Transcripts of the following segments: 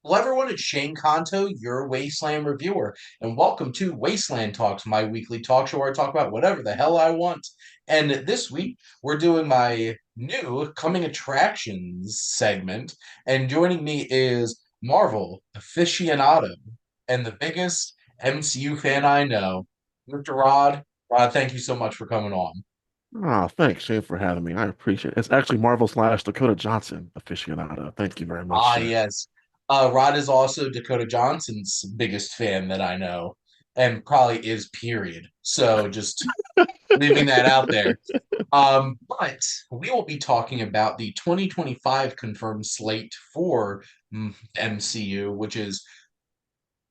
Hello, everyone. It's Shane Kanto, your Wasteland reviewer, and welcome to Wasteland Talks, my weekly talk show where I talk about whatever the hell I want. And this week, we're doing my new coming attractions segment, and joining me is Marvel aficionado and the biggest MCU fan I know, Mr. Rod. Rod, thank you so much for coming on. Oh, thanks, Shane, for having me. I appreciate it. It's actually Marvel/Dakota Johnson aficionado. Thank you very much, Ah, sir. yes. Rod is also Dakota Johnson's biggest fan that I know, and probably is, period. So just leaving that out there. But we will be talking about the 2025 confirmed slate for MCU, which is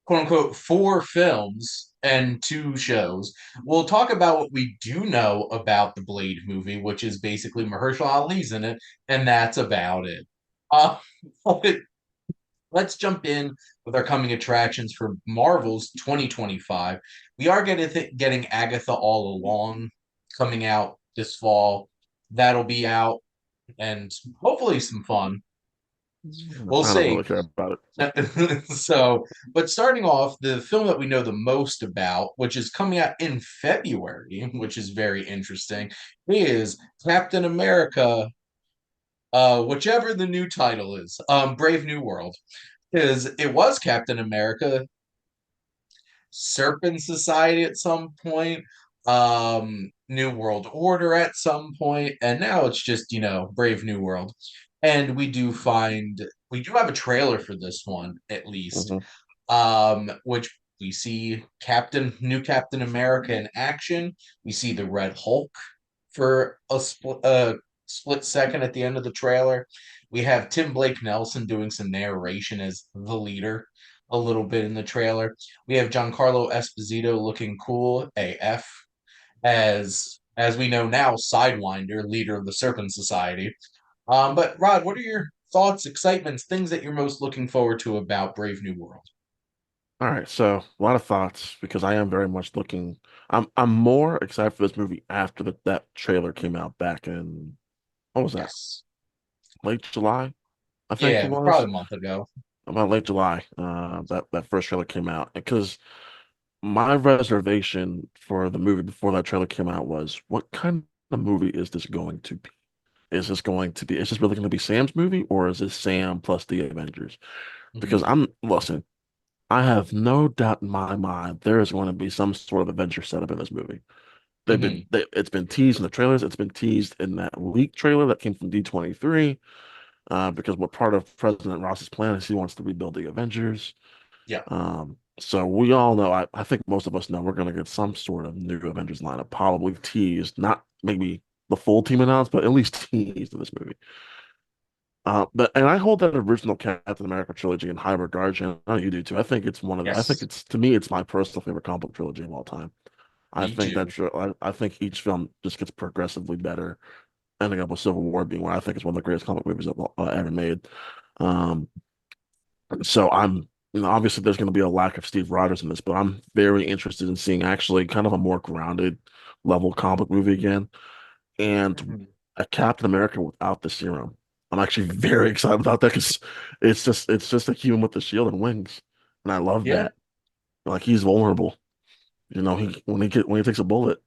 quote unquote four films and two shows. We'll talk about what we do know about the Blade movie, which is basically Mahershala Ali's in it, and that's about it. Uh, let's jump in with our coming attractions for Marvel's 2025. We are getting Agatha All Along coming out this fall. That'll be out and hopefully some fun. We'll I don't see. really care about it. So, but starting off, the film that we know the most about, which is coming out in February, which is very interesting, is Captain America, whichever the new title is, Brave New World. Because it was Captain America, Serpent Society at some point, New World Order at some point, and now it's just, Brave New World. And we do have a trailer for this one, at least, Mhm. which we see new Captain America in action. We see the Red Hulk for a split second at the end of the trailer. We have Tim Blake Nelson doing some narration as the leader a little bit in the trailer. We have Giancarlo Esposito looking cool AF as we know now, Sidewinder, leader of the Serpent Society. But Rod, what are your thoughts, excitements, things that you're most looking forward to about Brave New World? All right, so a lot of thoughts because I am very much looking. I'm more excited for this movie after that trailer came out back in what was that? Yes. Late July, I think Yeah, it it was probably was. a month ago. About late July. That first trailer came out because my reservation for the movie before that trailer came out was what kind of movie is this going to be? Is this really going to be Sam's movie or is this Sam plus the Avengers? Because Mhm. listen, I have no doubt in my mind there is going to be some sort of adventure setup in this movie. Mhm. It's been teased in the trailers. It's been teased in that leak trailer that came from D23. Because what part of President Ross's plan is he wants to rebuild the Avengers. Yeah. So we all know, I think most of us know we're going to get some sort of new Avengers lineup, probably teased, not maybe the full team announced, but at least teased in this movie. But I hold that original Captain America trilogy in high regard, and I know you do too. I think Yes. it's to me, it's my personal favorite comic book trilogy of all time. Me too. I think each film just gets progressively better, ending up with Civil War being what I think is one of the greatest comic movies ever made. Um, so obviously there's going to be a lack of Steve Rogers in this, but I'm very interested in seeing actually kind of a more grounded level comic movie again and Mhm. a Captain America without the serum. I'm actually very excited about that because it's just a human with the shield and wings, and I love Yeah. that. Like he's vulnerable. When he takes a bullet,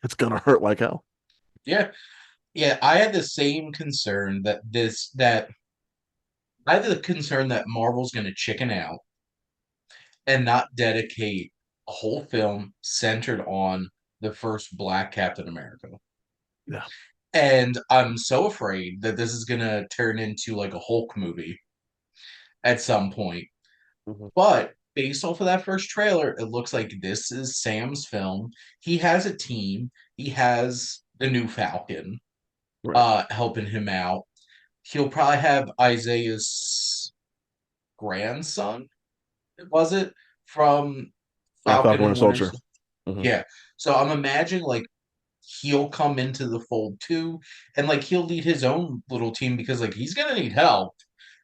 it's gonna hurt like hell. Yeah. Yeah. I had the same concern that I had the concern that Marvel's going to chicken out and not dedicate a whole film centered on the first Black Captain America. Yeah. And I'm so afraid that this is going to turn into like a Hulk movie at some point. Mhm. But based off of that first trailer, it looks like this is Sam's film. He has a team. He has the new Falcon Right. helping him out. He'll probably have Isaiah's grandson, was it? From Falcon Falcon and Winter Winter Soldier. Soldier. Hmm. Yeah. So I'm imagining like he'll come into the fold too, and like he'll lead his own little team because like he's gonna need help.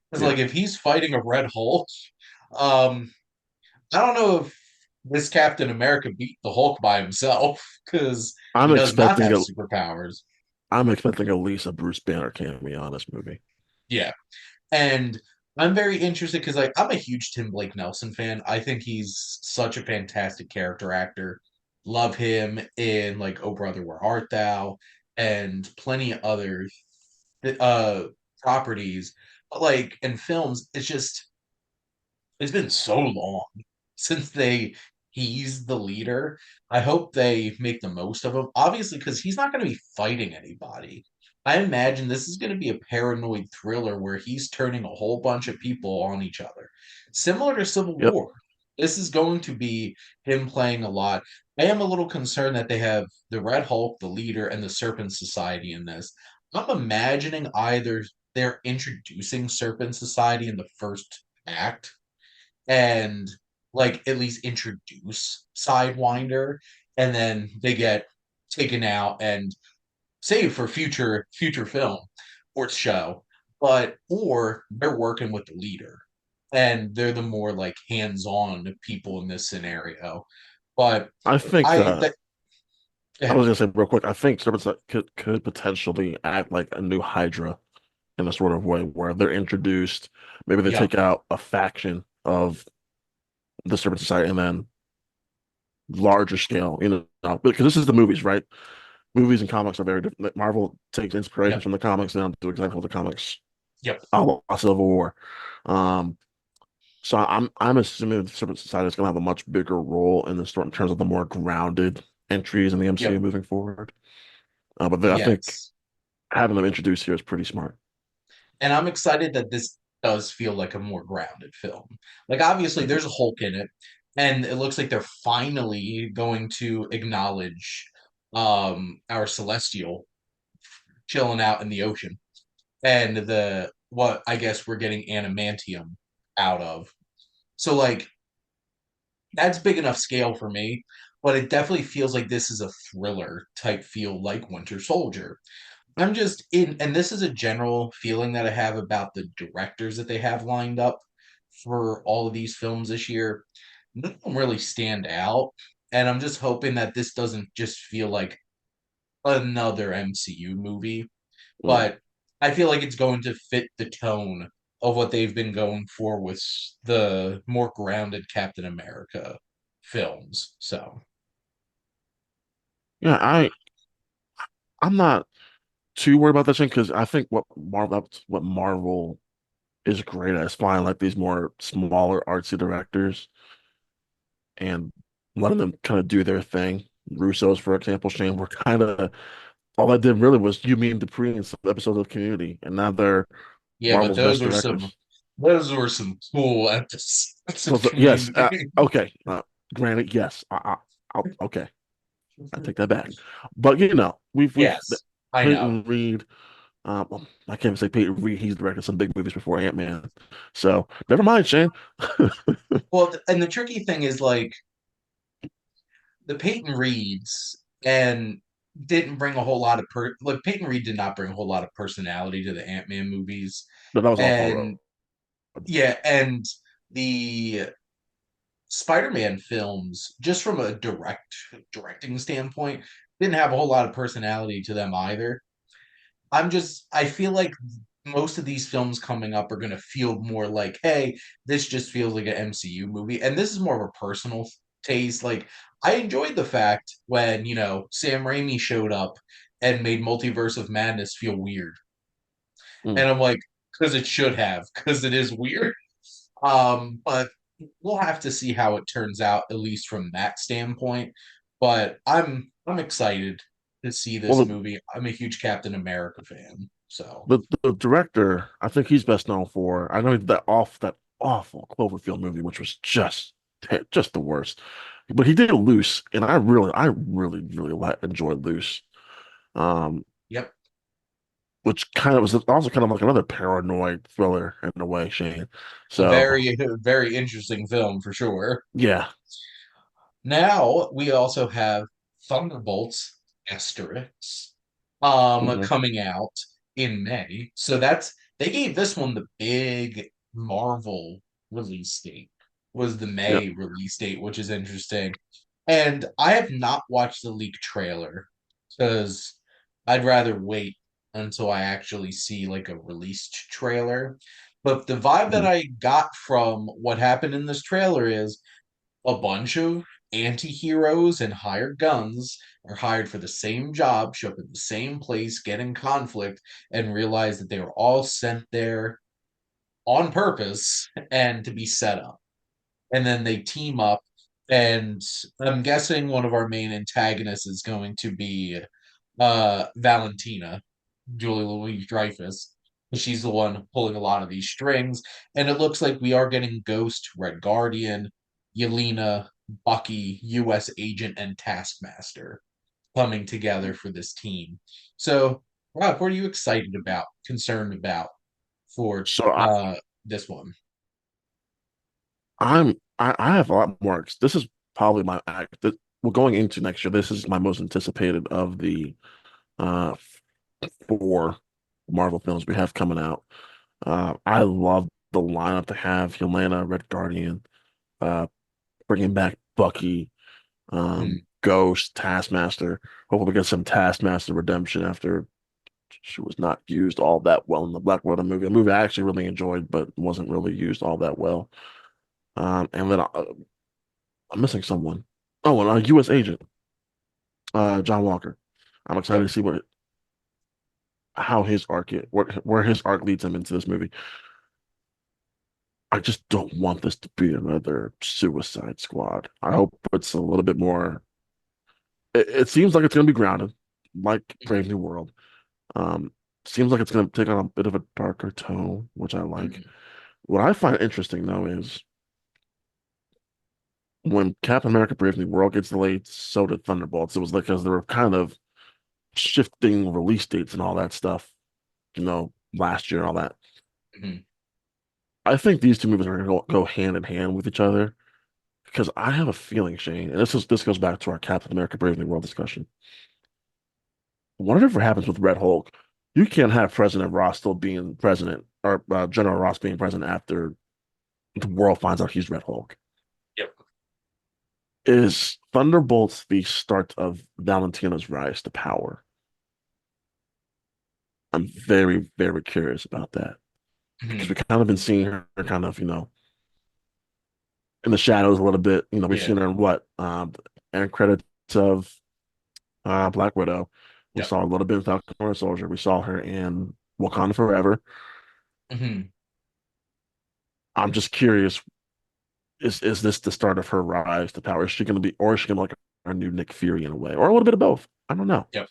Because Yeah. like if he's fighting a Red Hulk, um, I don't know if this Captain America beat the Hulk by himself because he I'm does not expecting have a superpowers. I'm expecting at least a Bruce Banner cameo in this movie. Yeah. And I'm very interested because like I'm a huge Tim Blake Nelson fan. I think he's such a fantastic character actor. Love him in like Oh Brother Where Art Thou and plenty of other uh properties. But like in films, it's been so long since he's the leader. I hope they make the most of him. Obviously, because he's not going to be fighting anybody. I imagine this is going to be a paranoid thriller where he's turning a whole bunch of people on each other, similar to Civil Yep. War. This is going to be him playing a lot. I am a little concerned that they have the Red Hulk, the leader, and the Serpent Society in this. I'm imagining either they're introducing Serpent Society in the first act and like at least introduce Sidewinder, and then they get taken out and saved for future film or show. But or they're working with the leader, and they're the more like hands-on people in this scenario. But I think I that I was gonna say real quick, I think Serpents could potentially act like a new Hydra in a sort of way where they're introduced, maybe they yeah take out a faction of the Serpent Society and then larger scale, because this is the movies, right? Movies and comics are very different. Like, Marvel takes inspirations yep from the comics and do exactly what the comics yep a la Civil War. Um, so I'm assuming the Serpent Society is going to have a much bigger role in the story in terms of the more grounded entries in the MCU yep moving forward. But I think yes. having them introduced here is pretty smart. And I'm excited that this does feel like a more grounded film. Like obviously there's a Hulk in it, and it looks like they're finally going to acknowledge our celestial chilling out in the ocean and the what I guess we're getting adamantium out of. So like that's big enough scale for me, but it definitely feels like this is a thriller type feel like Winter Soldier. I'm just in, and this is a general feeling that I have about the directors that they have lined up for all of these films this year. None of them really stand out, and I'm just hoping that this doesn't just feel like another MCU movie, Mm. but I feel like it's going to fit the tone of what they've been going for with the more grounded Captain America films. So, Yeah, I'm not too worried about that thing because I think what Marvel is great at is finding like these more smaller artsy directors and letting them kind of do their thing. Russo's, for example, Shane, were kind of all I did really was you mean Dupree and some episodes of Community, and now they're yeah, but Marvel's best directors. those were some cool episodes So, of yes, Community. okay. Granted, yes, okay, I take that back. But we've Yes, I know. Peyton Reed. Well, I can't even say Peyton Reed. He's directed some big movies before Ant-Man. So never mind, Shane. Well, and the tricky thing is like the Peyton Reeds and didn't bring a whole lot of like Peyton Reed did not bring a whole lot of personality to the Ant-Man movies. But that was all Paul Rudd. And yeah, and the Spider-Man films, just from a directing standpoint, didn't have a whole lot of personality to them either. I feel like most of these films coming up are going to feel more like, hey, this just feels like an MCU movie. And this is more of a personal taste. Like, I enjoyed the fact when, Sam Raimi showed up and made Multiverse of Madness feel weird. Mm. And I'm like, because it should have, because it is weird. But we'll have to see how it turns out, at least from that standpoint. But I'm excited to see this Well, movie. I'm a huge Captain America fan. So the director, I think he's best known for. I know that awful Cloverfield movie, which was just the worst. But he did Loose, and I really enjoyed Loose. Um, yep. which kind of was also kind of like another paranoid thriller in a way, Shane. A So very interesting film for sure. yeah. Now we also have Thunderbolts Asterix Mhm. coming out in May. So that's they gave this one the big Marvel release date was the Yeah. May release date, which is interesting. And I have not watched the leak trailer because I'd rather wait until I actually see like a released trailer. But the vibe that Mhm. I got from what happened in this trailer is a bunch of anti-heroes and hired guns are hired for the same job, show up at the same place, get in conflict, and realize that they were all sent there on purpose and to be set up. And then they team up, and I'm guessing one of our main antagonists is going to be Valentina, Julie Louis Dreyfus. She's the one pulling a lot of these strings, and it looks like we are getting Ghost, Red Guardian, Yelena, Bucky, U.S. Agent, and Taskmaster coming together for this team. So, Rob, what are you excited about, concerned about for So this one? I have a lot more. This is probably my act that we're going into next year. This is my most anticipated of the uh four Marvel films we have coming out. I love the lineup to have Yelena, Red Guardian, uh, bringing back Bucky, Hmm. Ghost, Taskmaster. Hopefully, we get some Taskmaster redemption after she was not used all that well in the Black Widow movie. A movie I actually really enjoyed, but wasn't really used all that well. And then I'm missing someone. Oh, and a U.S. agent, John Walker. I'm excited Yep. to see how his arc where his arc leads him into this movie. I just don't want this to be another Suicide Squad. I hope it's a little bit more. It seems like it's going to be grounded, like Brave Hmm. New World. Um, seems like it's going to take on a bit of a darker tone, which I like. Hmm. What I find interesting though is when Captain America: Brave New World gets delayed, so did Thunderbolts. It was like because they were kind of shifting release dates and all that stuff, last year and all that. Hmm. I think these two movies are going to go hand in hand with each other because I have a feeling, Shane, and this goes back to our Captain America: Brave New World discussion. Whatever happens with Red Hulk, you can't have President Ross still being president or General Ross being president after the world finds out he's Red Hulk. Yep. Is Thunderbolts the start of Valentina's rise to power? I'm very, very curious about that because Hmm. we kind of been seeing her kind of, in the shadows a little bit. We've Yeah. seen her in what? End credits of Black Widow. We Yep. saw a little bit of Falcon Winter Soldier. We saw her in Wakanda Forever. Hmm. I'm just curious, is this the start of her rise to power? Is she gonna be or is she gonna be like a new Nick Fury in a way? Or a little bit of both. I don't know. Yep.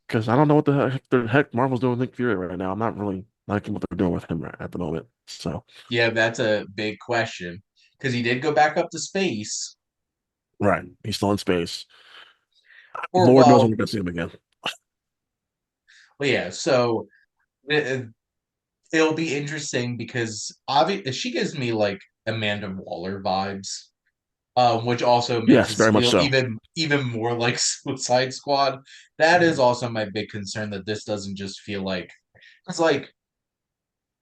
Because I don't know what the heck Marvel's doing with Nick Fury right now. I'm not really liking what they're doing with him right at the moment. So Yeah, that's a big question because he did go back up to space, right. He's still in space. or Lord knows when well, we're gonna see him again. yeah. So it, it'll be interesting because obviously she gives me like Amanda Waller vibes, which also makes Yes, us very much feel so. even more like Suicide Squad. That is also my big concern that this doesn't just feel like it's like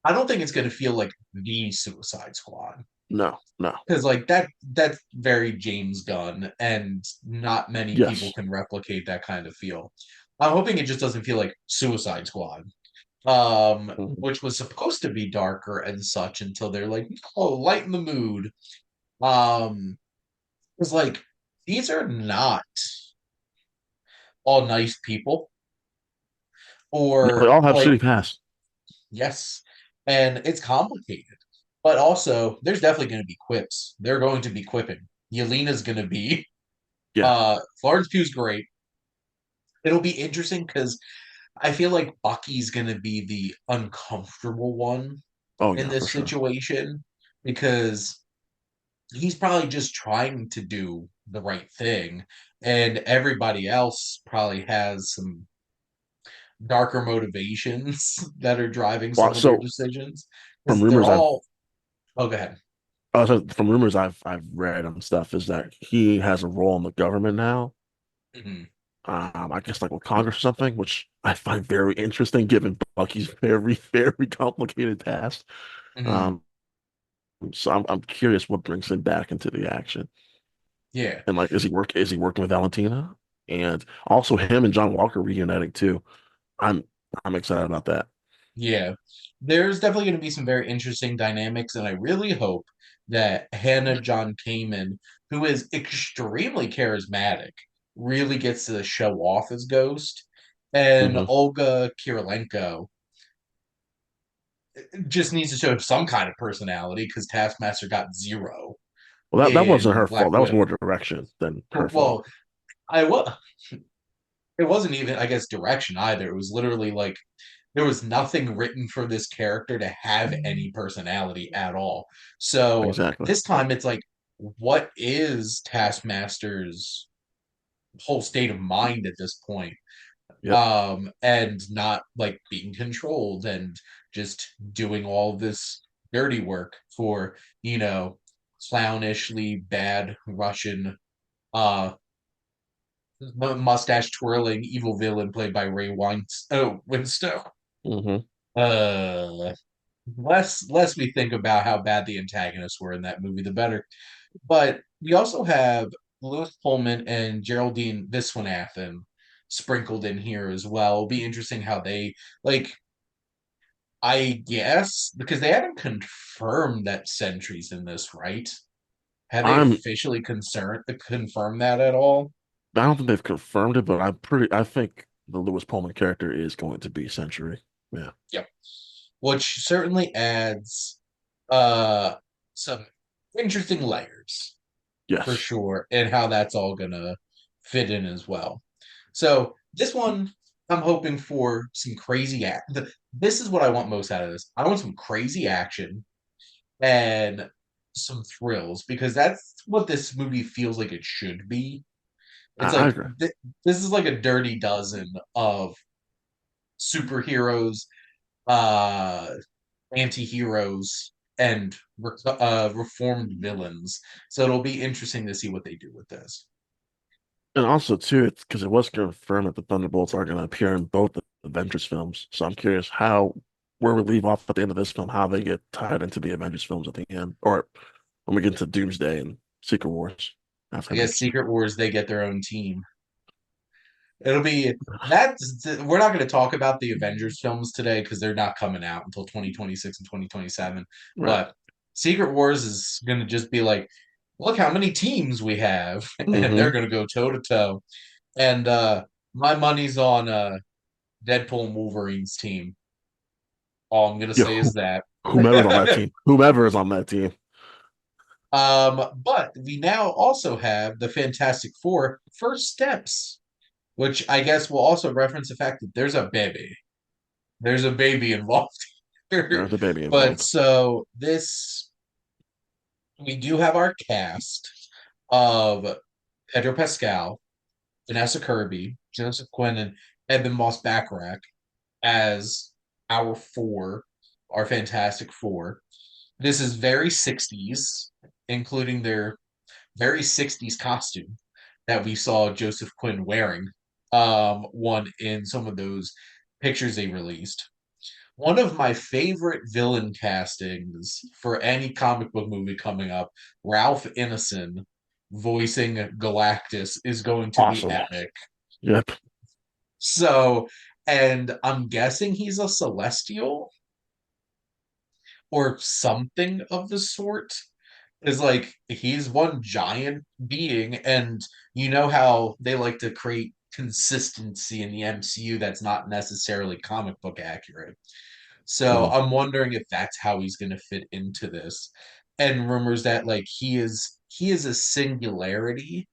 I don't think it's going to feel like the Suicide Squad No, no. because like that's very James Gunn and not many people Yes. can replicate that kind of feel. I'm hoping it just doesn't feel like Suicide Squad, Mhm. which was supposed to be darker and such until they're like, oh, lighten the mood. Um, it's like these are not all nice people, No, they or all have like shitty past. yes, and it's complicated. But also, there's definitely going to be quips. They're going to be quipping. Yelena's going to be. Yeah. Florence Pugh's great. It'll be interesting because I feel like Bucky's going to be the uncomfortable one Oh in yeah, for this sure. situation because he's probably just trying to do the right thing, and everybody else probably has some darker motivations that are driving Well, some of their so decisions from because they're rumors I've all. Oh, go ahead. from rumors I've read and stuff is that he has a role in the government now. Hmm. I guess like with Congress or something, which I find very interesting given Bucky's very, very complicated task. Hmm. Um, so I'm curious what brings him back into the action. Yeah, And like, is he working with Valentina? And also him and John Walker reuniting too. I'm I'm excited about that. yeah. there's definitely going to be some very interesting dynamics, and I really hope that Hannah John Kamen, who is extremely charismatic, really gets to show off as Ghost, and Hmm. Olga Kurylenko just needs to show some kind of personality because Taskmaster got zero Well, that wasn't in her Black fault. That was Widow. more direction than her fault. Well, I was. It wasn't even, I guess, direction either. It was literally like there was nothing written for this character to have any personality at all. So Exactly. this time it's like, what is Taskmaster's whole state of mind at this point? Yep. And not like being controlled and just doing all this dirty work for, clownishly bad Russian uh mustache twirling evil villain played by Winstone. Hmm. Uh, less we think about how bad the antagonists were in that movie, the better. But we also have Louis Pullman and Geraldine Viswanathan sprinkled in here as well. It'll be interesting how they like. I guess because they haven't confirmed that Sentry's in this, right? Have they I'm officially concerned confirmed that at all? I don't think they've confirmed it, but I think the Lewis Pullman character is going to be Century. Yeah. Yep. Which certainly adds uh some interesting layers for Yes. sure, and how that's all gonna fit in as well. So this one, I'm hoping for some crazy act. This is what I want most out of this. I want some crazy action and some thrills because that's what this movie feels like it should be. It's I like agree. this is like a dirty dozen of superheroes, uh, anti-heroes, and reformed villains. So it'll be interesting to see what they do with this. And also too, it's because it was confirmed that the Thunderbolts are going to appear in both the Avengers films. So I'm curious how where we leave off at the end of this film, how they get tied into the Avengers films at the end, or when we get into Doomsday and Secret Wars I guess afterwards. Secret Wars they get their own team. It'll be that we're not going to talk about the Avengers films today because they're not coming out until 2026 and 2027. Right. But Secret Wars is going to just be like, look how many teams we have, and they're Hmm. going to go toe to toe. And my money's on Deadpool and Wolverine's team. All I'm going to Yeah. say is that. Whomever's on that team, whomever is on that team. But we now also have the Fantastic Four First Steps, which I guess will also reference the fact that there's a baby. There's a baby involved here. There's a baby But involved. so this, we do have our cast of Pedro Pascal, Vanessa Kirby, Joseph Quinn, and Eben Moss-Backrack as our four, our Fantastic Four. This is very 60s, including their very 60s costume that we saw Joseph Quinn wearing. One in some of those pictures they released. One of my favorite villain castings for any comic book movie coming up, Ralph Ineson voicing Galactus is going to be Awesome. epic. Yep. So, and I'm guessing he's a celestial or something of the sort. Is like he's one giant being, and you know how they like to create consistency in the MCU that's not necessarily comic book accurate. So Hmm. I'm wondering if that's how he's going to fit into this. And rumors that like he is a singularity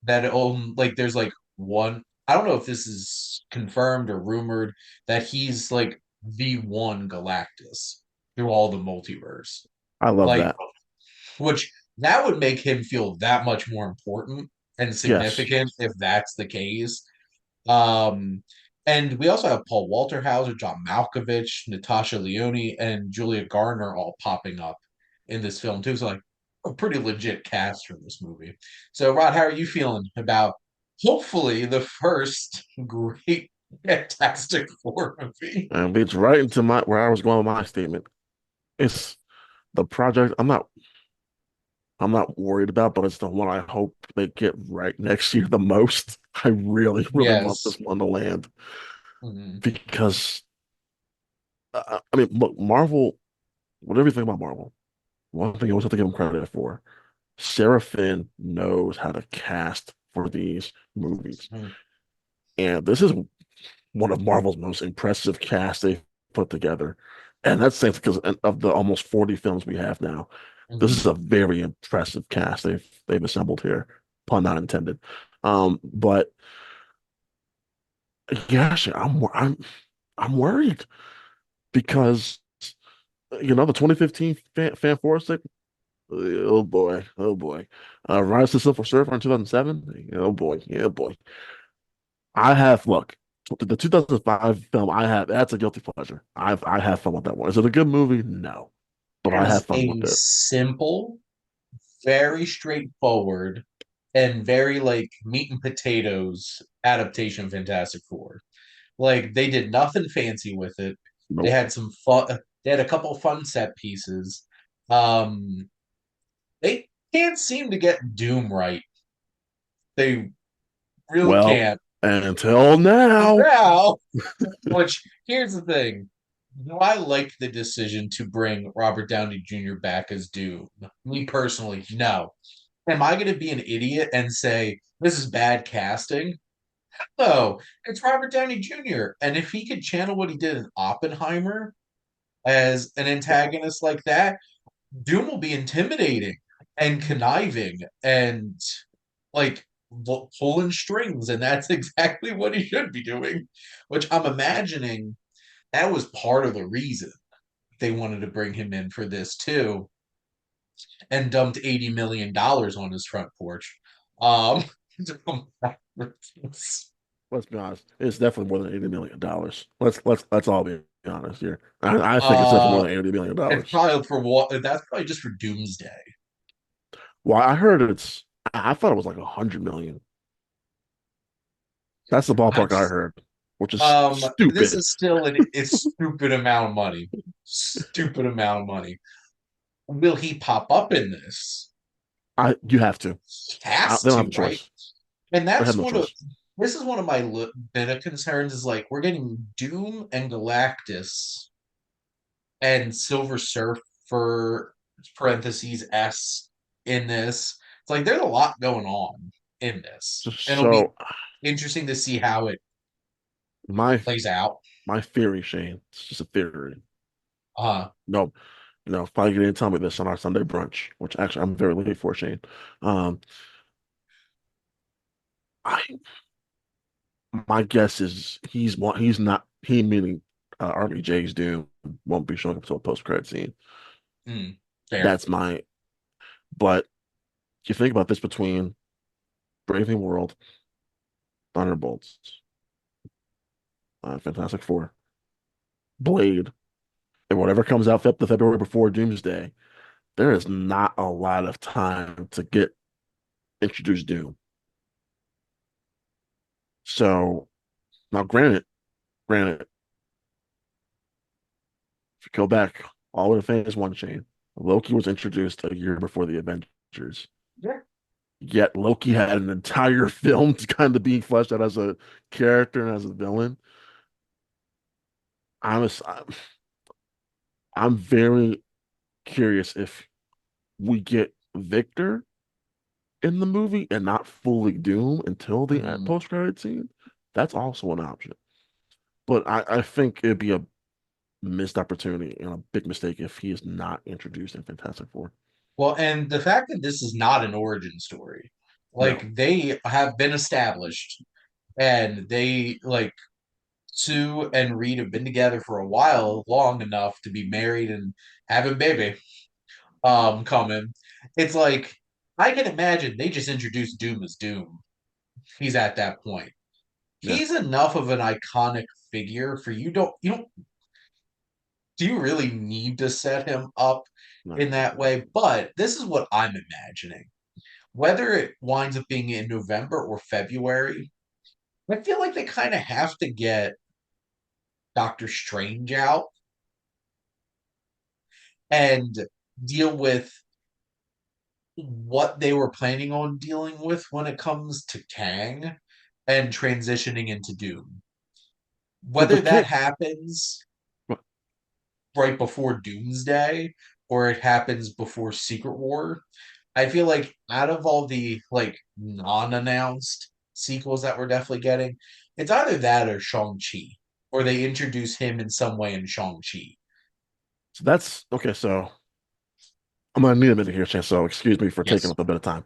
that like there's like one. I don't know if this is confirmed or rumored that he's like the one Galactus through all the multiverse. I love Like that. which that would make him feel that much more important and Yes. significant if that's the case. Um, and we also have Paul Walter Hauser, John Malkovich, Natasha Leone, and Julia Garner all popping up in this film too. So like a pretty legit cast for this movie. So Rod, how are you feeling about hopefully the first great Fantastic Four movie? And leads right into my where I was going with my statement. It's the project I'm not worried about, but it's the one I hope they get right next year the most. I really, really want this Yes. one to land Mhm. because I mean, look, Marvel. Whatever you think about Marvel, one thing you always have to give them credit for: Sarah Finn knows how to cast for these movies, Mhm. and this is one of Marvel's most impressive casts they've put together. And that's saying because of the almost 40 films we have now, this is Mhm. a very impressive cast they've assembled here, pun not intended. But gosh, I'm worried because the 2015 Fan Forestic. Oh boy, oh boy. Rise to Silver Surfer in 2007. Oh boy, yeah boy. I have look the 2005 film. I have that's a guilty pleasure. I have fun with that one. Is it a good movie? No, but It I have is fun with a it. simple, very straightforward, and very like meat and potatoes adaptation of Fantastic Four. Like they did nothing fancy with it. They Nope. had some fun. They had a couple fun set pieces. Um, they can't seem to get Doom right. They really Well, can't. until now. Now, which here's the thing. Do I like the decision to bring Robert Downey Jr. back as Doom? Me personally, no. Am I going to be an idiot and say this is bad casting? No, it's Robert Downey Jr. And if he could channel what he did in Oppenheimer as an antagonist like that, Doom will be intimidating and conniving and like pulling strings, and that's exactly what he should be doing. Which I'm imagining that was part of the reason they wanted to bring him in for this too, and dumped $80 million on his front porch. Um, Let's be honest. It's definitely more than $80 million. Let's all be honest here. I think it's definitely more uh, than $80 it's million. probably for what? That's probably just for Doomsday. Well, I heard it's. I thought it was like 100 million. That's the I'm ballpark I just heard, which is this stupid. is still a stupid amount of money. Stupid amount of money. Will he pop up in this? I You have to. He has They don't have to, a right? choice. And They have that's no one of choice. this is one of my bit of concerns is like we're getting Doom and Galactus and Silver Surfer parentheses S in this. It's like there's a lot going on in this. And it'll be So interesting to see how it my plays out. my theory, Shane. It's just a theory. Uh No, probably you didn't tell me this on our Sunday brunch, which actually I'm very late for, Shane. Um, I My guess is he's not he meaning RBJ's Doom won't be showing up until a post credit scene. fair. That's my but you think about this between Brave New World, Thunderbolts, Fantastic Four, Blade, and whatever comes out the February before Doomsday, there is not a lot of time to get introduced Doom. So now granted, if you go back all the way to Phase One chain, Loki was introduced a year before the Avengers. Yeah. Yet Loki had an entire film to kind of be fleshed out as a character and as a villain. I'm a, I'm very curious if we get Victor in the movie and not fully Doom until the Mhm. post credit scene. That's also an option. But I think it'd be a missed opportunity and a big mistake if he is not introduced in Fantastic Four. Well, and the fact that this is not an origin story, No. like they have been established and they like Sue and Reed have been together for a while, long enough to be married and having baby coming. It's like I can imagine they just introduced Doom as Doom. He's at that point. Yeah. He's enough of an iconic figure for you don't do you really need to set him up No. in that way? But this is what I'm imagining. Whether it winds up being in November or February, I feel like they kind of have to get Doctor Strange out and deal with what they were planning on dealing with when it comes to Kang and transitioning into Doom. Well, they Whether that can't. happens right before Doomsday or it happens before Secret War. I feel like out of all the like non-announced sequels that we're definitely getting, it's either that or Shang-Chi, or they introduce him in some way in Shang-Chi. So that's okay. So I'm gonna need a minute here, Chance. So excuse me for taking Yes. up a bit of time.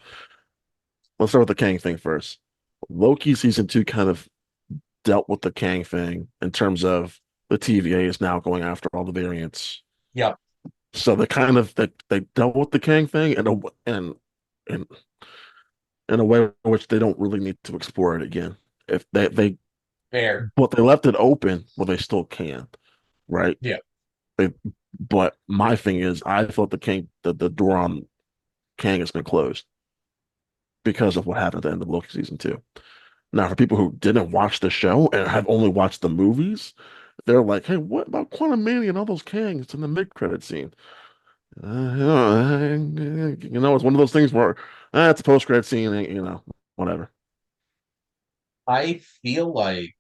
Let's start with the Kang thing first. Loki season two kind of dealt with the Kang thing in terms of the TVA is now going after all the variants. Yep. So they dealt with the Kang thing in in a way in which they don't really need to explore it again. If they Fair. but they left it open, well, they still can, right? Yeah. They, but my thing is, I thought the door on Kang has been closed because of what happened at the end of Loki season two. Now, for people who didn't watch the show and have only watched the movies, they're like, "Hey, what about Quantum Mania and all those Kangs in the mid-credit scene?" It's one of those things where it's a post-credit scene, and, whatever. I feel like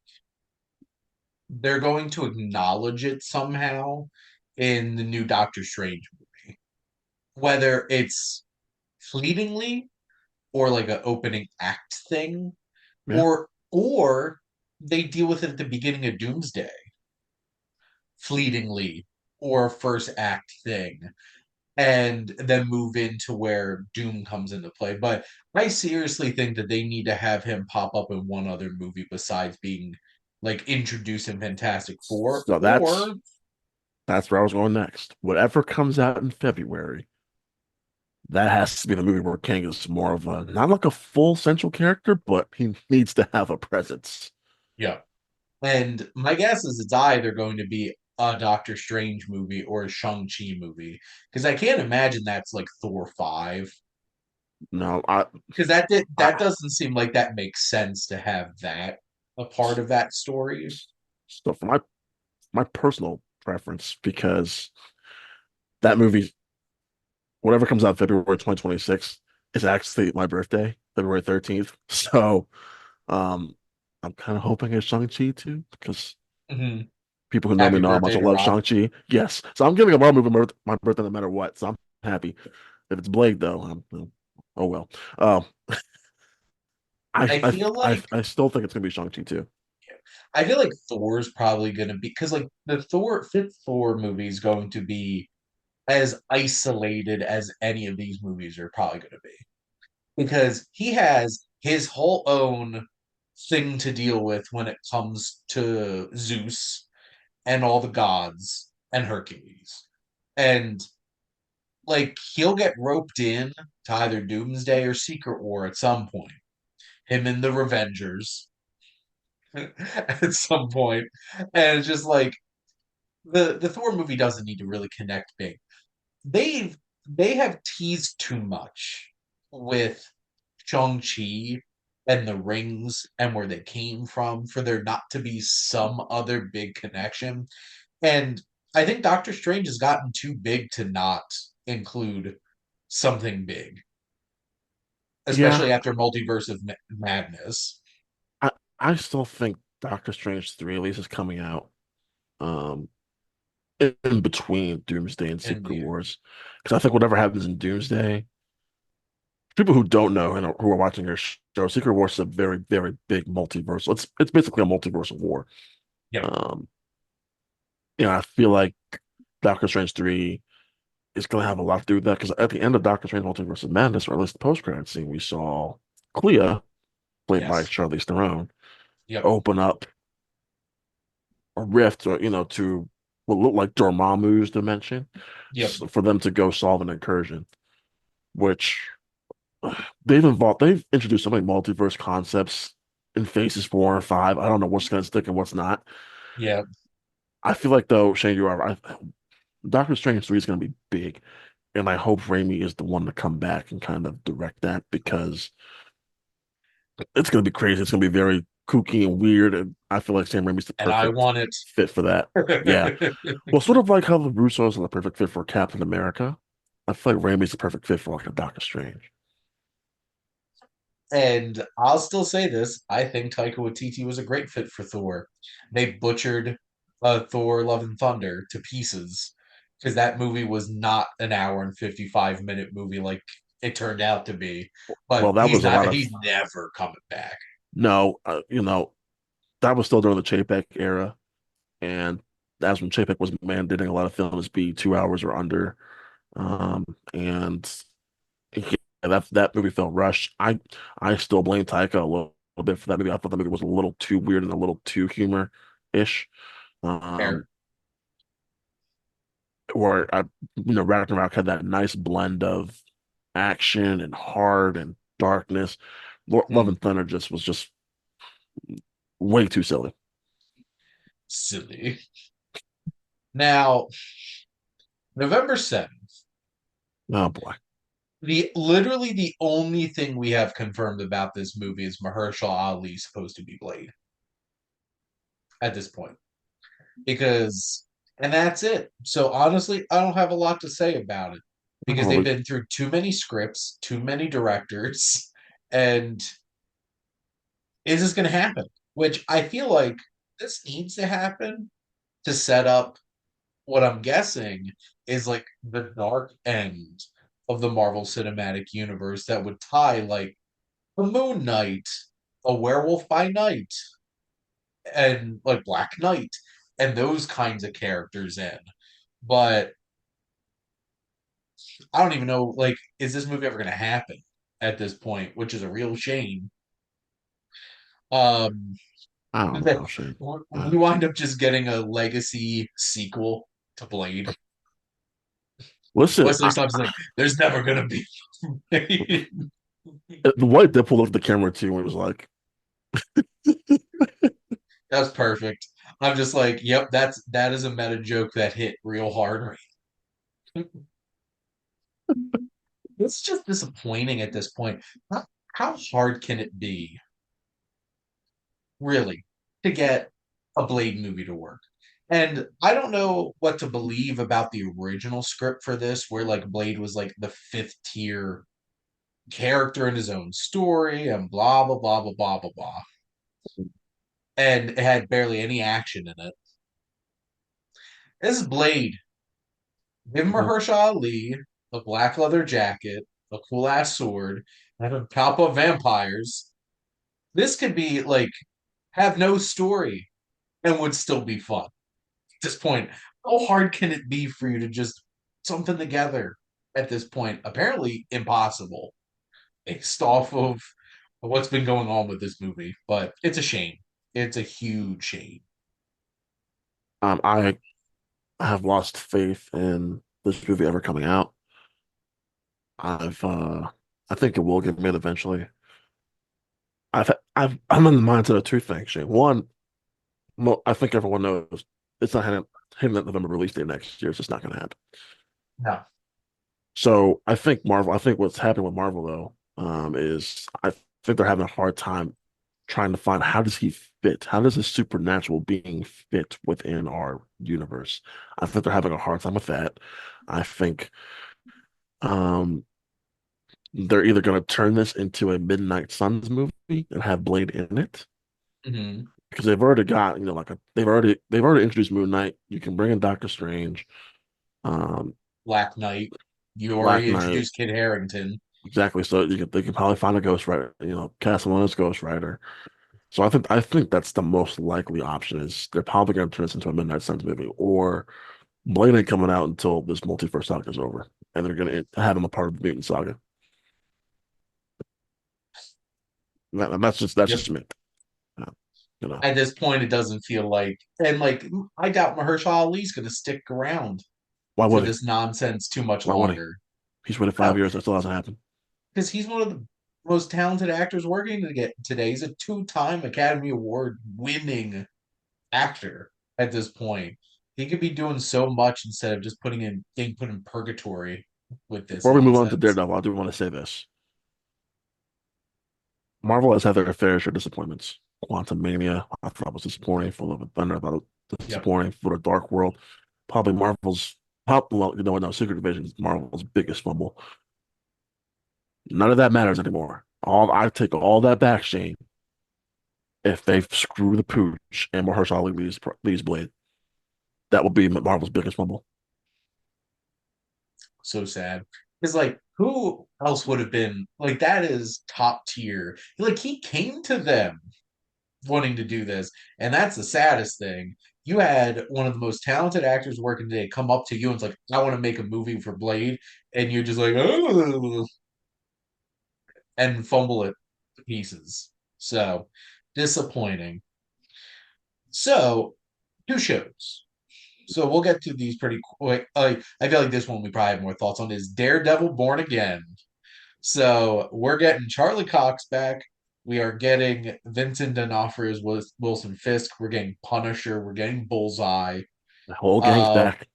they're going to acknowledge it somehow in the new Doctor Strange movie, whether it's fleetingly or like an opening act thing, Yeah. or they deal with it at the beginning of Doomsday, fleetingly, or a first act thing, and then move into where Doom comes into play. But I seriously think that they need to have him pop up in one other movie besides being like introduced in Fantastic Four, So or that's where I was going next. Whatever comes out in February, that has to be the movie where Kang is more of a not like a full central character, but he needs to have a presence. yeah. And my guess is it's either going to be a Doctor Strange movie or a Shang-Chi movie. Because I can't imagine that's like Thor 5. No, Because that I doesn't seem like that makes sense to have that a part of that story. so for my personal preference, because that movie, whatever comes out February 2026, is actually my birthday, February 13th. So um I'm kind of hoping it's Shang-Chi too, because Mhm. people who know me Happy know how much birthday I to love Rob. Shang-Chi. Yes. So I'm giving a Marvel movie my birthday no matter what. So I'm happy. If it's Blade though, oh well. Um I feel like I still think it's gonna be Shang-Chi too. I feel like Thor's probably gonna be because like the Thor fifth Thor movie is going to be as isolated as any of these movies are probably gonna be. Because he has his whole own thing to deal with when it comes to Zeus and all the gods and Hercules. And like he'll get roped in to either Doomsday or Secret War at some point. Him and the Revengers at some point. And it's just like the Thor movie doesn't need to really connect big. They've they have teased too much with Shang-Chi and the rings and where they came from for there not to be some other big connection. And I think Doctor Strange has gotten too big to not include something big, Yeah, especially after Multiverse of Madness. I I still think Doctor Strange 3 at least is coming out um in between Doomsday and And Secret Wars. Because I think whatever happens in Doomsday, people who don't know and who are watching your show, Secret Wars is a very, very big multiverse. It's basically a multiverse of war. yep, Um, I feel like Doctor Strange 3 is going to have a lot to do with that because at the end of Doctor Strange Multiverse of Madness, or at least the post-credit scene, we saw Clea, played by yes, Charlize Theron, yep, open up a rift, or to what looked like Dormammu's dimension, yep. for them to go solve an incursion, which they've introduced so many multiverse concepts in phases 4 and 5. I don't know what's going to stick and what's not. Yeah, I feel like though, Shane, you are Doctor Strange 3 is going to be big, and I hope Raimi is the one to come back and kind of direct that because it's going to be crazy. It's going to be very kooky and weird, and I feel like Sam Raimi's the and I perfect want fit for that. Yeah, it. well, sort of like how the Russos are the perfect fit for Captain America. I feel like Raimi's the perfect fit for like a Doctor Strange. And I'll still say this: I think Taika Waititi was a great fit for Thor. They butchered Thor: Love and Thunder to pieces, because that movie was not an hour and 55-minute movie like it turned out to be. Well, But that was a lot of he's never coming back. no, that was still during the Chapek era, and that's when Chapek was mandating a lot of films be 2 hours or under. And yeah, that movie felt rushed. I still blame Taika a little bit for that movie. I thought the movie was a little too weird and a little too humor-ish. Fair. Um, where Ragnarok had that nice blend of action and hard and darkness. Love Hmm. and Thunder was just way too silly. Silly. Now, November 7th, Oh boy. the literally the only thing we have confirmed about this movie is Mahershala Ali supposed to be Blade at this point. Because and that's it. So honestly, I don't have a lot to say about it because they've Oh, been through too many scripts, too many directors, and is this going to happen? Which I feel like this needs to happen to set up what I'm guessing is like the dark end of the Marvel Cinematic Universe that would tie like a Moon Knight, a Werewolf by Night, and like Black Knight, and those kinds of characters in. But I don't even know, like, is this movie ever going to happen at this point, which is a real shame. Um, I don't that know, Shane. we wind up just getting a legacy sequel to Blade. Listen, Wesley Snipes is like, there's never going to be. That the white Deadpool looked at the camera too and was like, was perfect. I'm just like, yep, that is a meta joke that hit real hard. It's just disappointing at this point. How hard can it be, really, to get a Blade movie to work? And I don't know what to believe about the original script for this, where like Blade was like the fifth tier character in his own story and blah blah blah blah blah blah blah. And it had barely any action in it. This is Blade. Give him Mahershala Ali, a black leather jacket, a cool ass sword, and a top of vampires. This could be like have no story and would still be fun. At this point, how hard can it be for you to just something together at this point? Apparently impossible based off of what's been going on with this movie, but it's a shame. It's a huge shame. I have lost faith in this movie ever coming out. I've I think it will get made eventually. I'm in the mindset of two things, Shane. One, well, I think everyone knows it's not hitting that November release date next year. It's just not going to happen. No. So I think what's happening with Marvel though, is I think they're having a hard time trying to find how does he fit? How does a supernatural being fit within our universe? I think they're having a hard time with that. I think um they're either going to turn this into a Midnight Suns movie and have Blade in it Hmm. because they've already got, they've already introduced Moon Knight. You can bring in Doctor Strange, um, Black Knight. You Black already Knight. introduced Kid Harrington. Exactly. So they can probably find a Ghost Rider, cast him on as Ghost Rider. So I think that's the most likely option is they're probably going to turn this into a Midnight Suns movie, or Blade ain't coming out until this multiverse saga is over, and they're going to have him a part of the Mutant Saga. And that's Yep. just me. Uh, You know, At this point, it doesn't feel like, and like, I doubt Mahershala Ali's going to stick around why for would he? this nonsense too much Why would he? longer. He's waited No, 5 years. That still hasn't happened. because he's one of the most talented actors working to get today. He's a two-time Academy Award winning actor at this point. He could be doing so much instead of just being put in purgatory with this Before we move on to nonsense. Daredevil, I do want to say this: Marvel has had their fair share of disappointments. Quantumania, I thought was disappointing. For Love and Thunder, I thought it was Yep. disappointing. For the Dark World, probably Marvel's well, no, Secret Invasion is Marvel's biggest fumble. None of that matters anymore. All I take all that back, Shane. If they screw the pooch and Mahershala Ali leaves Blade, that will be Marvel's biggest fumble. So sad. Because like who else would have been like that is top tier. Like he came to them wanting to do this. And that's the saddest thing. You had one of the most talented actors working today come up to you and it's like, I want to make a movie for Blade. And you're just like, oh, and fumble it to pieces. So disappointing. So, two shows. So we'll get to these pretty quick. I feel like this one we probably have more thoughts on is Daredevil Born Again. So we're getting Charlie Cox back. We are getting Vincent D'Onofrio's Wilson Fisk. We're getting Punisher. We're getting Bullseye. The whole gang's Uh, back.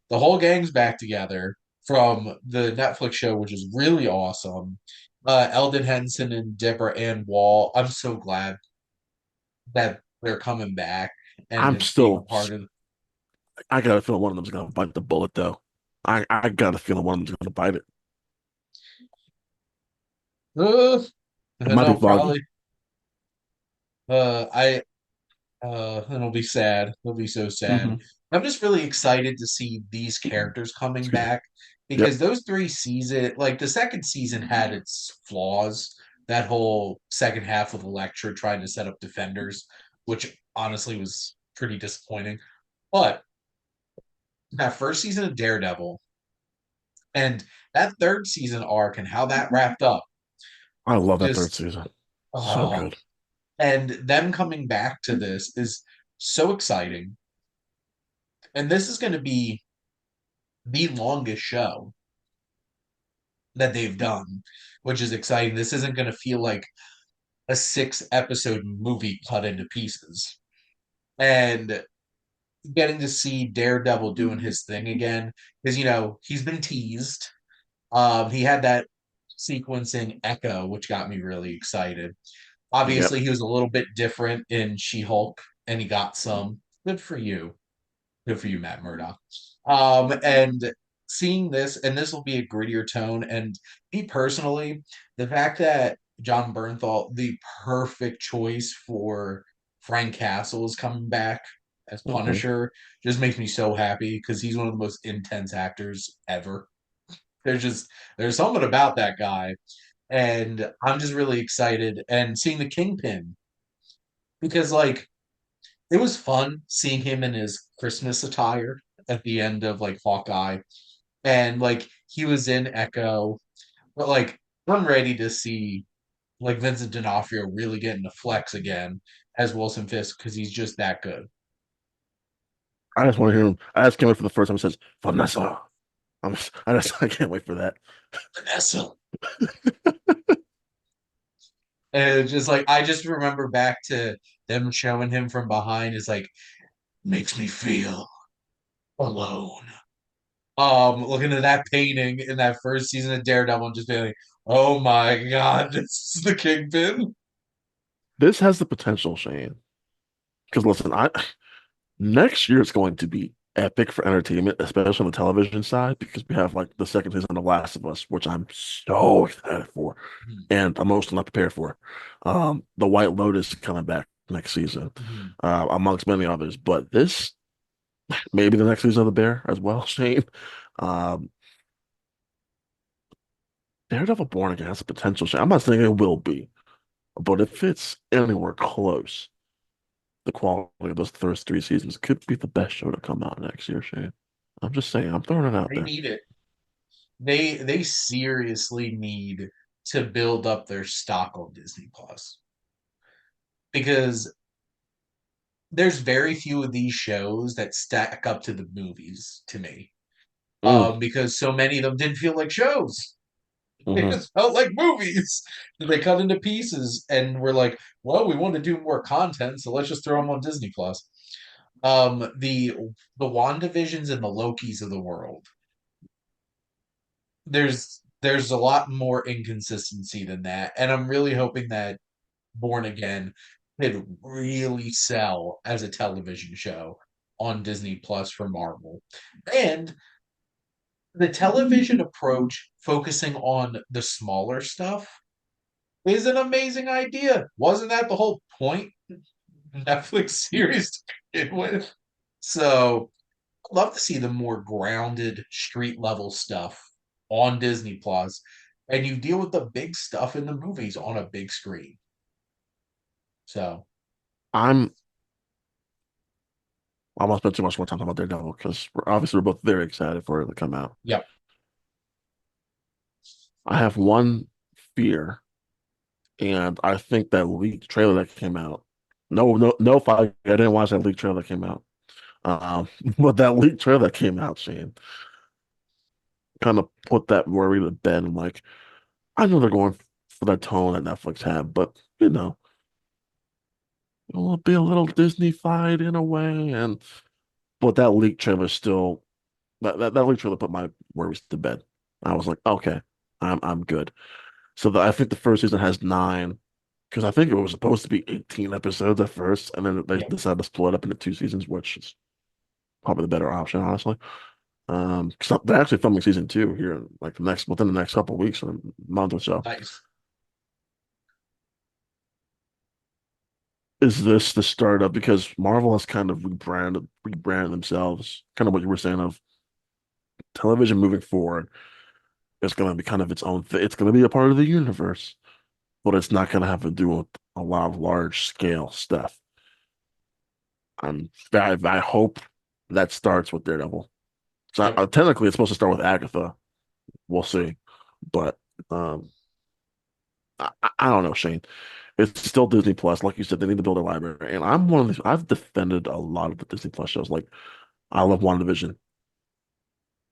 the whole gang's back together from the Netflix show, which is really awesome. Eldon Henson and Deborah Ann Wall. I'm so glad that they're coming back I'm and being a still, part of. I got a feeling one of them's gonna bite the bullet though. I got a feeling one of them's gonna bite it. Uh, It might be no, Foggy. probably. I it'll be sad. It'll be so sad. Hmm. I'm just really excited to see these characters coming Excuse me. back Yep. because those three season, like the second season had its flaws. That whole second half with Elektra trying to set up defenders, which honestly was pretty disappointing. But that first season of Daredevil and that third season arc and how that wrapped up, I love that third just season. So oh, good. and them coming back to this is so exciting. And this is going to be the longest show that they've done, which is exciting. This isn't going to feel like a 6 episode movie cut into pieces. And getting to see Daredevil doing his thing again, because, he's been teased. He had that sequence in Echo, which got me really excited. Yep. Obviously, he was a little bit different in She Hulk, and he got some. Good for you. Good for you, Matt Murdock. And seeing this, and this will be a grittier tone. And me personally, the fact that John Bernthal, the perfect choice for Frank Castle, is coming back as Hmm. Punisher, just makes me so happy because he's one of the most intense actors ever. There's something about that guy, and I'm just really excited. And seeing the Kingpin because like it was fun seeing him in his Christmas attire at the end of like Hawkeye, and like he was in Echo, but like I'm ready to see like Vincent D'Onofrio really getting to flex again as Wilson Fisk because he's just that good. I just want to hear him. I just can't wait for the first time he says Vanessa. I can't wait for that. Vanessa. And it's just like I just remember back to them showing him from behind is like makes me feel alone. Looking at that painting in that first season of Daredevil and just being like, oh my god, this is the Kingpin. This has the potential, Shane. Because listen, I next year is going to be epic for entertainment, especially on the television side, because we have like the second season of Last of Us, which I'm so excited for, and I'm mostly not prepared for. The White Lotus is coming back next season, Mm-hmm. amongst many others. But this maybe the next season of The Bear as well, Shane. Um, Daredevil Born Again has the potential. Shane. I'm not saying it will be, but if it's anywhere close, the quality of those first 3 seasons could be the best show to come out next year, Shane. I'm just saying, I'm throwing it out They there. need it. They seriously need to build up their stock on Disney Plus because there's very few of these shows that stack up to the movies to me. Mm, Because so many of them didn't feel like shows. They hmm. just felt like movies. They cut into pieces, and we're like, well, we want to do more content, so let's just throw them on Disney Plus. The WandaVisions and the Lokis of the world. There's a lot more inconsistency than that, and I'm really hoping that Born Again could really sell as a television show on Disney Plus for Marvel. And the television approach focusing on the smaller stuff is an amazing idea. Wasn't that the whole point Netflix series to begin with? So love to see the more grounded street level stuff on Disney Plus, and you deal with the big stuff in the movies on a big screen. So, I'm I won't spend too much more time talking about Daredevil because we're both very excited for it to come out. yep, I have one fear, and I think that leaked trailer that came out. No, no, no, I didn't watch that leaked trailer that came out. But that leaked trailer that came out, Shane, kind of put that worry to bed. I'm like, I know they're going for that tone that Netflix had, but it'll be a little Disney-fied in a way. And but that leaked trailer still that leaked trailer put my worries to bed. I was like, okay, I'm good. So I think the first season has nine, because I think it was supposed to be 18 episodes at first, and then they yep, decided to split up into two seasons, which is probably the better option, honestly. Because they're actually filming season two here, like within the next couple of weeks or a month or so. nice. Is this the start of, because Marvel has kind of rebranded themselves, kind of what you were saying of television moving forward is going to be kind of its own thing. It's going to be a part of the universe, but it's not going to have to do with a lot of large scale stuff. I hope that starts with Daredevil. So Yep. technically, it's supposed to start with Agatha. We'll see, but um, I don't know, Shane. It's still Disney Plus, like you said. They need to build a library, and I'm one of these. I've defended a lot of the Disney Plus shows. Like I love WandaVision.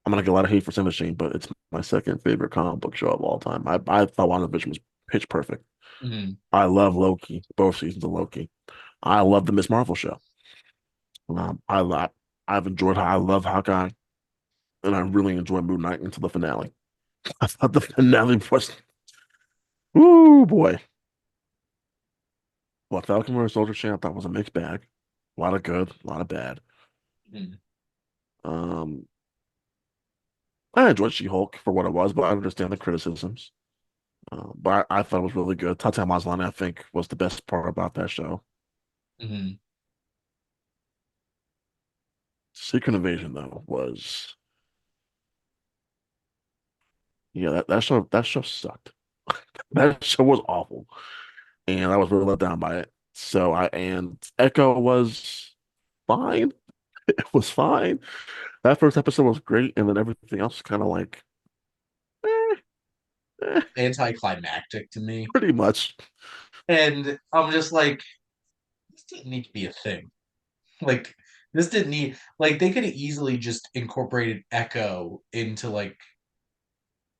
I'm gonna get a lot of hate for Sin Machine, but it's my second favorite comic book show of all time. I thought WandaVision was pitch perfect. Mhm. I love Loki, both seasons of Loki. I love the Miss Marvel show. I love, I've enjoyed how I love Hawkeye, and I really enjoyed Moon Knight until the finale. I thought the finale was, ooh boy. Well, Falcon Winter Soldier Champ, I thought was a mixed bag. A lot of good, a lot of bad. Mhm. Um, I enjoyed She-Hulk for what it was, but I understand the criticisms. But I thought it was really good. Tatiana Maslany, I think, was the best part about that show. Mhm. Secret Invasion, though, was yeah, that show sucked. That show was awful, and I was really let down by it. And Echo was fine. It was fine. That first episode was great, and then everything else kind of like eh, eh, Anticlimactic to me. pretty much. And I'm just like, this didn't need to be a thing. Like, this didn't need, like, they could have easily just incorporated Echo into, like,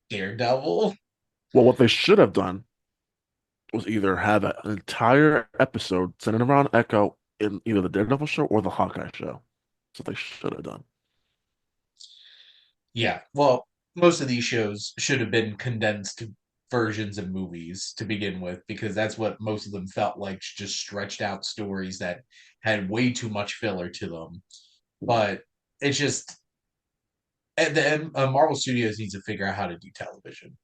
Daredevil. Well, what they should have done was either have an entire episode centered around Echo in either the Daredevil show or the Hawkeye show. That's what they should have done. Yeah, well, most of these shows should have been condensed versions of movies to begin with, because that's what most of them felt like, just stretched out stories that had way too much filler to them. But it's just, at the end, Marvel Studios needs to figure out how to do television,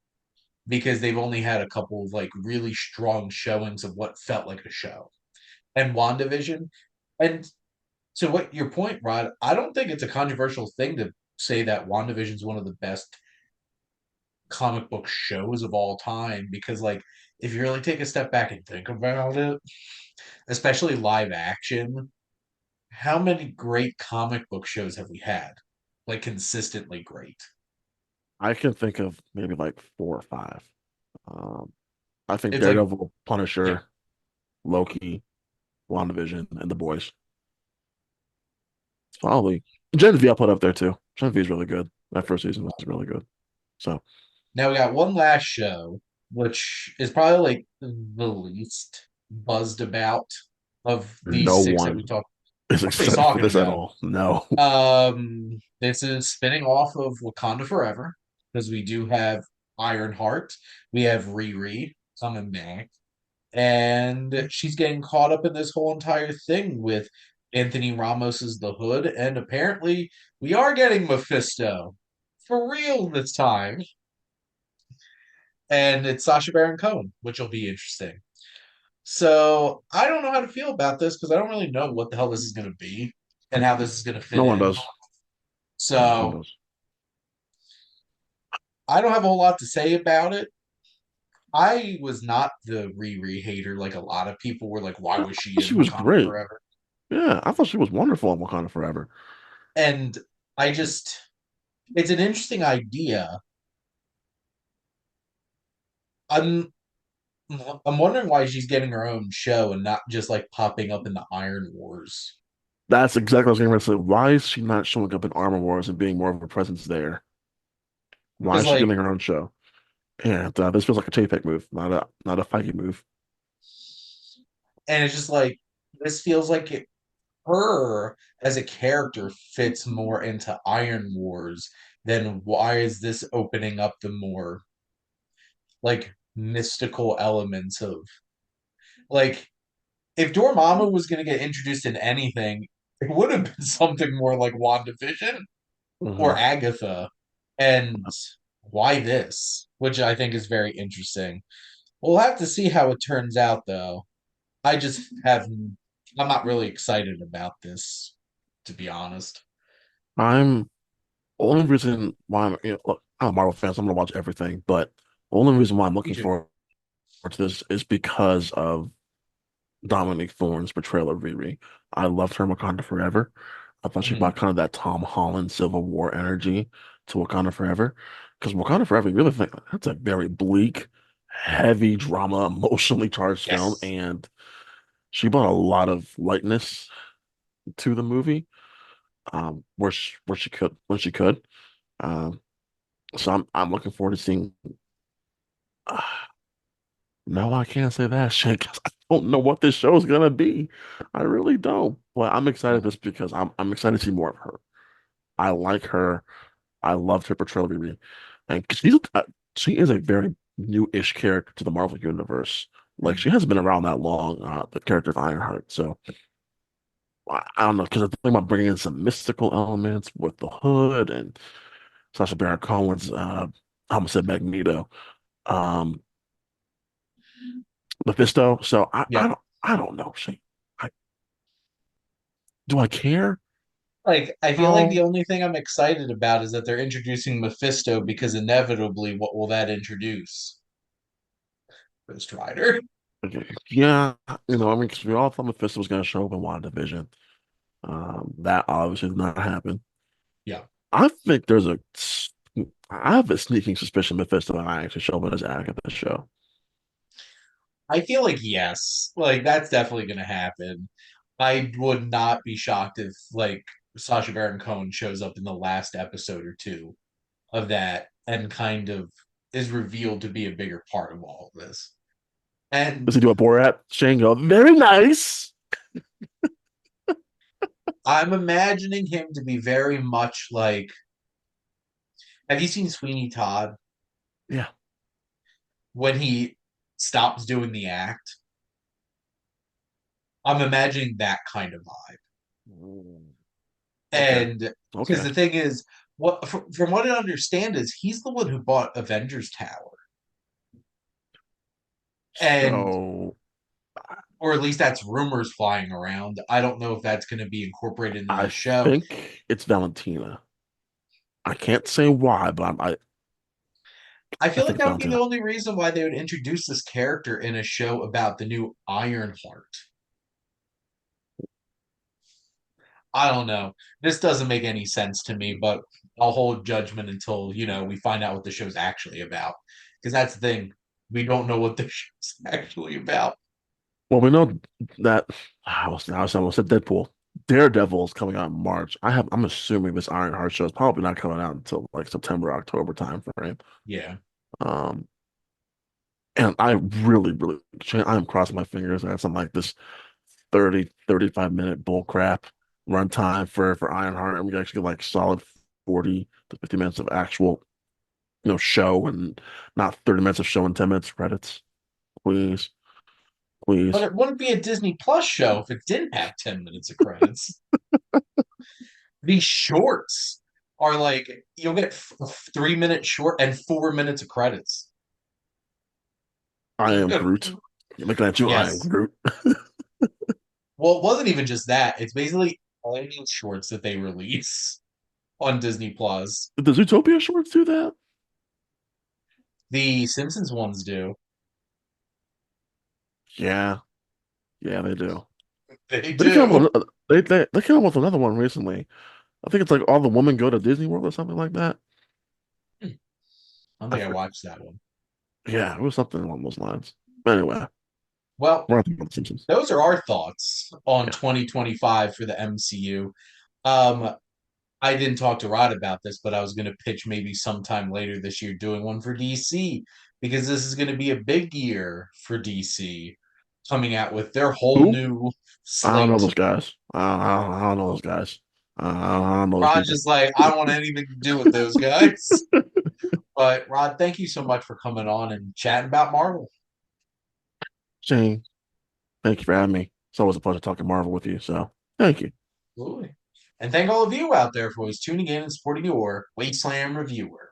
because they've only had a couple of like really strong showings of what felt like a show. And WandaVision, and to what your point, Rod, I don't think it's a controversial thing to say that WandaVision is one of the best comic book shows of all time, because like if you really take a step back and think about it, especially live action, how many great comic book shows have we had? Like consistently great. I can think of maybe like four or five. Um, I think It's like, Daredevil, yeah. Punisher, Loki, WandaVision, and The Boys. It's probably Genevieve I put up there too. Genevieve's really good. That first season was really good. So Now we got one last show, which is probably like the least buzzed about of no these six that we one talked. is Nobody's excited for talking this at about. all. No. This is spinning off of Wakanda Forever, because we do have Ironheart, we have Riri coming back, and she's getting caught up in this whole entire thing with Anthony Ramos as the Hood, and apparently we are getting Mephisto for real this time, and it's Sacha Baron Cohen, which will be interesting. So I don't know how to feel about this, because I don't really know what the hell this is going to be and how this is going to No fit one in. does. Yeah, who So knows? I don't have a whole lot to say about it. I was not the Riri hater like a lot of people were like, why I was she thought in she was Wakanda great. Forever? Yeah, I thought she was wonderful in Wakanda Forever. And I just, it's an interesting idea. I'm I'm wondering why she's getting her own show and not just like popping up in the Iron Wars. That's exactly what I was going to say. Why is she not showing up in Armor Wars and being more of a presence there? Why Because is she like, getting her own show? And this feels like a Chapek move, not a Feige move. and it's just like this feels like her as a character fits more into Iron Wars than why is this opening up the more like mystical elements of like if Dormammu was going to get introduced in anything, it would have been something more like WandaVision or Hmm. Agatha. And why this? Which I think is very interesting. We'll have to see how it turns out, though. I just have, I'm not really excited about this, to be honest. I'm only reason why look, I'm a Marvel fan, so I'm gonna watch everything. But the only reason why I'm Me looking too. forward to this is because of Dominic Thorne's portrayal of Riri. I loved her in Wakanda Forever. I thought she Mhm. brought kind of that Tom Holland Civil War energy to Wakanda Forever. Because Wakanda Forever, you really think that's a very bleak, heavy drama, emotionally charged film, Yes. and she brought a lot of lightness to the movie, where she could when she could. Um, so I'm looking forward to seeing. Uh, no, I can't say that shit because I don't know what this show is gonna be. I really don't. But I'm excited Yeah. just because I'm excited to see more of her. I like her. I loved her portrayal of Riri, and she is a very new-ish character to the Marvel universe. Like Mhm. she hasn't been around that long. The character of Ironheart. So I don't know because I think about bringing in some mystical elements with the Hood and Sacha Baron Cohen's I almost said Magneto, um, Mephisto. So Yep. I don't know. I, do I care? Like, I feel like the No. only thing I'm excited about is that they're introducing Mephisto because inevitably, what will that introduce? Ghost Rider. Okay. Yeah, I mean, because we all thought Mephisto was going to show up in WandaVision. That obviously did not happen. Yeah. I think I have a sneaking suspicion Mephisto might actually show up as Agatha's show. I feel like yes. Like that's definitely gonna happen. I would not be shocked if like Sacha Baron Cohen shows up in the last episode or two of that and kind of is revealed to be a bigger part of all of this. Does And he do a Borat? Shane go, very nice. I'm imagining him to be very much like have you seen Sweeney Todd Yeah. when he stops doing the act? I'm imagining that kind of vibe. Mm, okay. And because Okay. the thing is, what from what I understand is he's the one who bought Avengers Tower, and So or at least that's rumors flying around. I don't know if that's going to be incorporated into I the show. think it's Valentina. I can't say why, but I I feel like think it's that would be the Valentina. only reason why they would introduce this character in a show about the new Ironheart. I don't know. This doesn't make any sense to me, but I'll hold judgment until we find out what the show's actually about. Because that's the thing, we don't know what the show's actually about. Well, we know that I almost said Deadpool. Daredevil is coming out in March. I'm assuming this Ironheart show is probably not coming out until like September, October time frame. Yeah. Um, and I really, really, I'm crossing my fingers that something like this 35 minute bull crap runtime for Ironheart, and we actually get like solid 40 to 50 minutes of actual, show and not 30 minutes of show and 10 minutes of credits. Please, But please. it wouldn't be a Disney Plus show if it didn't have 10 minutes of credits. These shorts are like, you'll get 3 minute short and 4 minutes of credits. I am Groot. You're looking at you, I am Yes. Groot. Well, it wasn't even just that. It's basically all these shorts that they release. on Disney Plus. Did the Zootopia shorts do that? The Simpsons ones do. Yeah, yeah, they do. They They came up do. with they came up with another one recently. I think it's like all the women go to Disney World or something like that. I don't I think I forget. watched that one. Yeah, it was something along those lines. Anyway, Well, we're not talking about The Simpsons. those are our thoughts on Yeah. 2025 for the MCU. Um, I didn't talk to Rod about this, but I was going to pitch maybe sometime later this year doing one for DC because this is going to be a big year for DC coming out with their whole Who? new I don't know slate. those guys. I don't know those guys. I don't know those Rod's people. just like, I don't want anything to do with those guys. But Rod, thank you so much for coming on and chatting about Marvel. Shane, thank you for having me. It's always a pleasure talking Marvel with you. So thank you. Absolutely. And thank all of you out there for always tuning in and supporting your Wasteland Reviewer.